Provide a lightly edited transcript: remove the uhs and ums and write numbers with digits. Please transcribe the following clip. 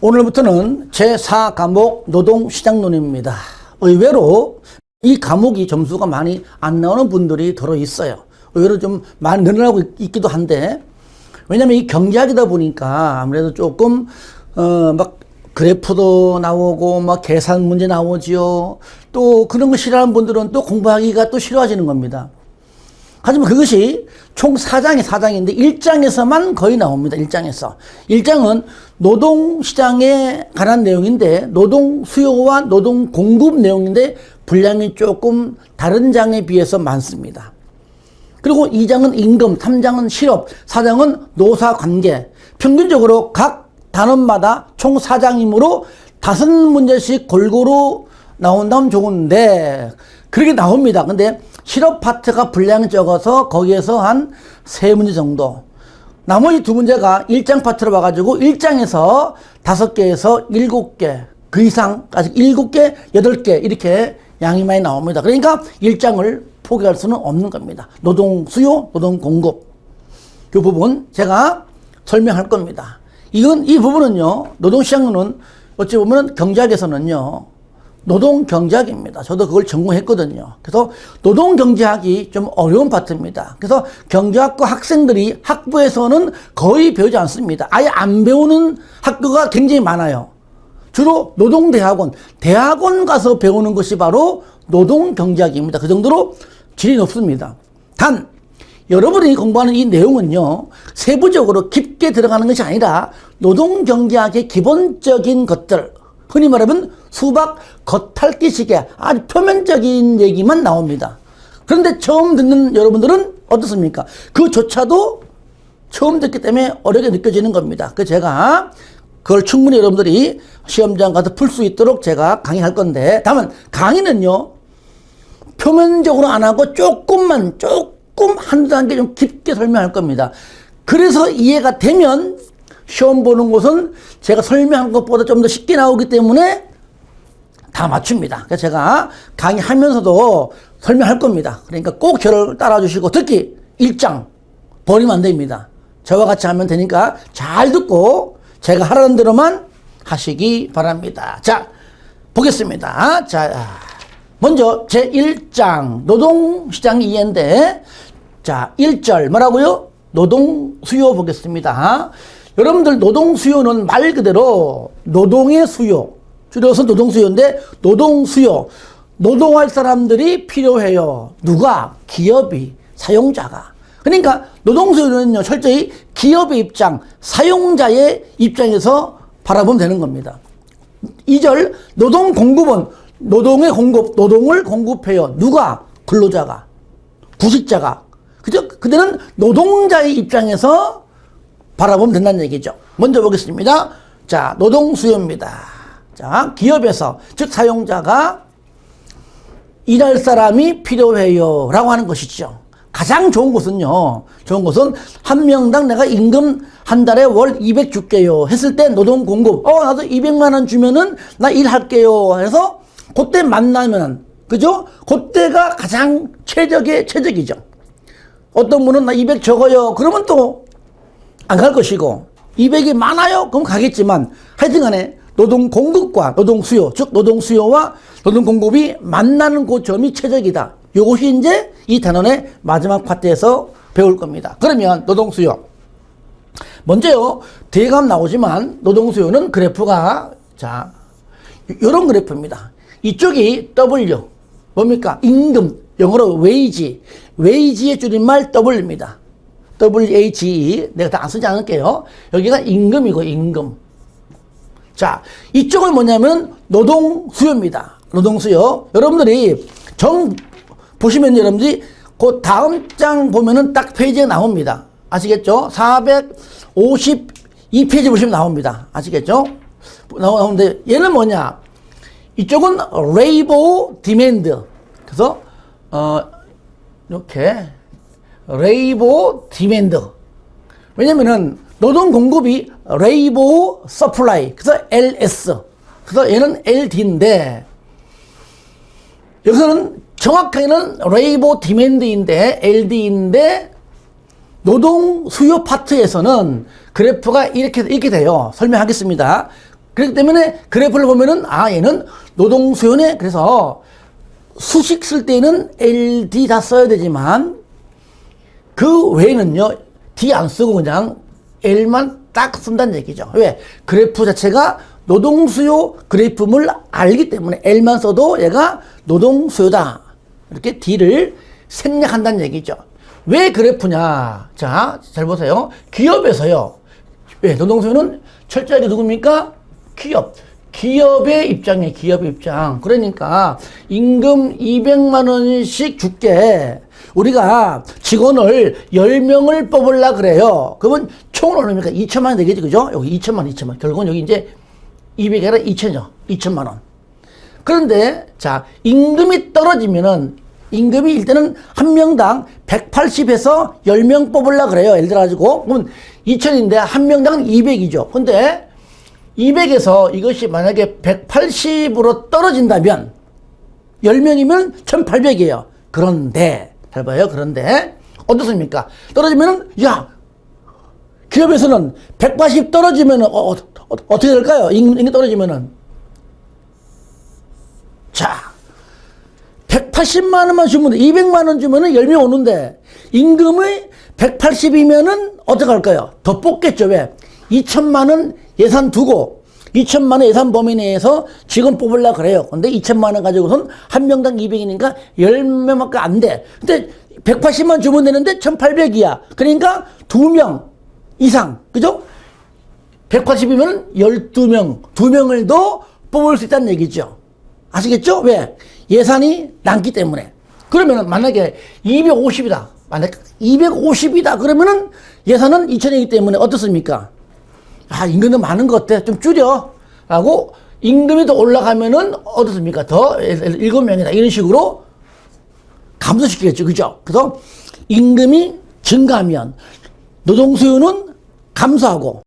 오늘부터는 제4과목 노동시장론입니다. 의외로 이 과목이 점수가 많이 안 나오는 분들이 들어 있어요. 의외로 좀 많이 늘어나고 있기도 한데, 왜냐면 이 경제학이다 보니까 아무래도 조금 막 그래프도 나오고 막 계산 문제 나오지요. 또 그런 거 싫어하는 분들은 또 공부하기가 또 싫어하시는 겁니다. 하지만 그것이 총 4장인데 1장에서만 거의 나옵니다. 1장에서. 1장은 노동시장에 관한 내용인데, 노동 수요와 노동 공급 내용인데 분량이 조금 다른 장에 비해서 많습니다. 그리고 2장은 임금, 3장은 실업, 4장은 노사관계. 평균적으로 각 단원마다 총 4장이므로 5문제씩 골고루 나온다면 좋은데, 그렇게 나옵니다. 근데 실업 파트가 분량이 적어서 거기에서 한 3문제 정도. 나머지 2문제가 1장 파트로 와가지고 1장에서 5개에서 7개, 그 이상까지 7개, 8개 이렇게 양이 많이 나옵니다. 그러니까 1장을 포기할 수는 없는 겁니다. 노동 수요, 노동 공급. 그 부분 제가 설명할 겁니다. 이 부분은요, 노동시장론은 어찌 보면 경제학에서는요, 노동경제학입니다. 저도 그걸 전공했거든요. 그래서 노동경제학이 좀 어려운 파트입니다. 그래서 경제학과 학생들이 학부에서는 거의 배우지 않습니다. 아예 안 배우는 학교가 굉장히 많아요. 주로 대학원 가서 배우는 것이 바로 노동경제학입니다. 그 정도로 질이 높습니다. 단, 여러분이 공부하는 이 내용은요, 세부적으로 깊게 들어가는 것이 아니라 노동경제학의 기본적인 것들, 흔히 말하면 수박 겉핥기식의 아주 표면적인 얘기만 나옵니다. 그런데 처음 듣는 여러분들은 어떻습니까? 그조차도 처음 듣기 때문에 어렵게 느껴지는 겁니다. 그래서 제가 그걸 충분히 여러분들이 시험장 가서 풀 수 있도록 제가 강의할 건데, 다만 강의는요, 표면적으로 안 하고 조금 한두 단계 좀 깊게 설명할 겁니다. 그래서 이해가 되면 시험 보는 곳은 제가 설명한 것보다 좀 더 쉽게 나오기 때문에 다 맞춥니다. 그래서 제가 강의하면서도 설명할 겁니다. 그러니까 꼭 저를 따라주시고, 특히 1장 버리면 안 됩니다. 저와 같이 하면 되니까 잘 듣고 제가 하라는 대로만 하시기 바랍니다. 자, 보겠습니다. 자, 먼저 제1장 노동시장 이해인데, 자, 1절 뭐라고요? 노동 수요 보겠습니다. 여러분들 노동 수요는 말 그대로 노동의 수요, 줄여서 노동 수요인데, 노동 수요, 노동할 사람들이 필요해요. 누가? 기업이, 사용자가. 그러니까 노동 수요는요, 철저히 기업의 입장, 사용자의 입장에서 바라보면 되는 겁니다. 2절 노동 공급은 노동의 공급, 노동을 공급해요. 누가? 근로자가, 구직자가. 그죠? 그들은 노동자의 입장에서 바라보면 된다는 얘기죠. 먼저 보겠습니다. 자, 노동 수요입니다. 자, 기업에서, 즉 사용자가 일할 사람이 필요해요 라고 하는 것이죠. 가장 좋은 것은요, 한 명당 내가 임금 한 달에 월 200 줄게요 했을 때 노동 공급, 나도 200만 원 주면은 나 일할게요 해서 그때 만나면, 그죠? 그때가 가장 최적이죠. 어떤 분은 나 200 적어요 그러면 또 안 갈 것이고, 200이 많아요 그럼 가겠지만, 하여튼 간에 노동 공급과 노동 수요, 즉 노동 수요와 노동 공급이 만나는 그 점이 최적이다. 이것이 이제 이 단원의 마지막 파트에서 배울 겁니다. 그러면 노동 수요, 먼저요, 뒤에 가면 나오지만 노동 수요는 그래프가, 자, 이런 그래프입니다. 이쪽이 W, 뭡니까? 임금, 영어로 wage, wage의 줄임말 W입니다. WHE, 내가 다 안 쓰지 않을게요. 여기가 임금이고, 임금. 자, 이쪽은 뭐냐면 노동 수요입니다. 노동 수요. 여러분들이 보시면 여러분들이 그 다음 장 보면은 딱 페이지가 나옵니다. 아시겠죠? 452페이지 보시면 나옵니다. 아시겠죠? 나오는데 얘는 뭐냐? 이쪽은 labor demand. 그래서 이렇게 labor demand. 왜냐면은 노동 공급이 labor supply. 그래서 LS. 그래서 얘는 LD인데, 여기서는 정확하게는 labor demand인데, LD인데, 노동 수요 파트에서는 그래프가 이렇게 돼요. 설명하겠습니다. 그렇기 때문에 그래프를 보면은, 얘는 노동 수요네. 그래서 수식 쓸 때는 LD 다 써야 되지만, 그 외에는요, D 안 쓰고 그냥 L만 딱 쓴다는 얘기죠. 왜? 그래프 자체가 노동 수요 그래프임을 알기 때문에 L만 써도 얘가 노동 수요다. 이렇게 D를 생략한다는 얘기죠. 왜 그래프냐? 자, 잘 보세요. 기업에서요. 왜? 노동 수요는 철저하게 누굽니까? 기업. 기업의 입장이에요. 기업의 입장. 그러니까 임금 200만 원씩 줄게. 우리가 직원을 10명을 뽑으려고 그래요. 그러면 총은 얼마입니까? 2천만 원 되겠지, 그죠? 여기 2천만. 결국은 여기 이제 200이 아니라 2천이죠. 2천만 원. 그런데, 자, 임금이 떨어지면은, 임금이 일단은 한 명당 180에서 10명 뽑으려고 그래요. 예를 들어가지고. 그러면 2천인데 한 명당 200이죠. 근데 200에서 이것이 만약에 180으로 떨어진다면 10명이면 1800이에요. 그런데, 잘 봐요. 그런데, 어떻습니까? 떨어지면은, 기업에서는 180 떨어지면은, 어떻게 될까요? 임금이 떨어지면은. 자, 180만 원만 주면, 200만 원 주면은 10명 오는데, 임금이 180이면은 어떻게 할까요? 더 뽑겠죠. 왜? 2천만 원 예산 두고, 2천만 원 예산 범위 내에서 직원 뽑으려고 그래요. 근데 2천만 원 가지고선 한 명당 200이니까 10명밖에 안 돼. 근데 180만 주면 되는데 1800이야. 그러니까 2명 이상. 그죠? 180이면 12명, 2명을 더 뽑을 수 있다는 얘기죠. 아시겠죠? 왜? 예산이 남기 때문에. 그러면은 만약에 250이다. 만약에 250이다. 그러면은 예산은 2000이기 때문에 어떻습니까? 임금은 많은 것 같아. 좀 줄여. 라고 임금이 더 올라가면은 어떻습니까? 더 7명이다. 이런 식으로 감소시키겠죠. 그죠? 그래서 임금이 증가하면 노동 수요는 감소하고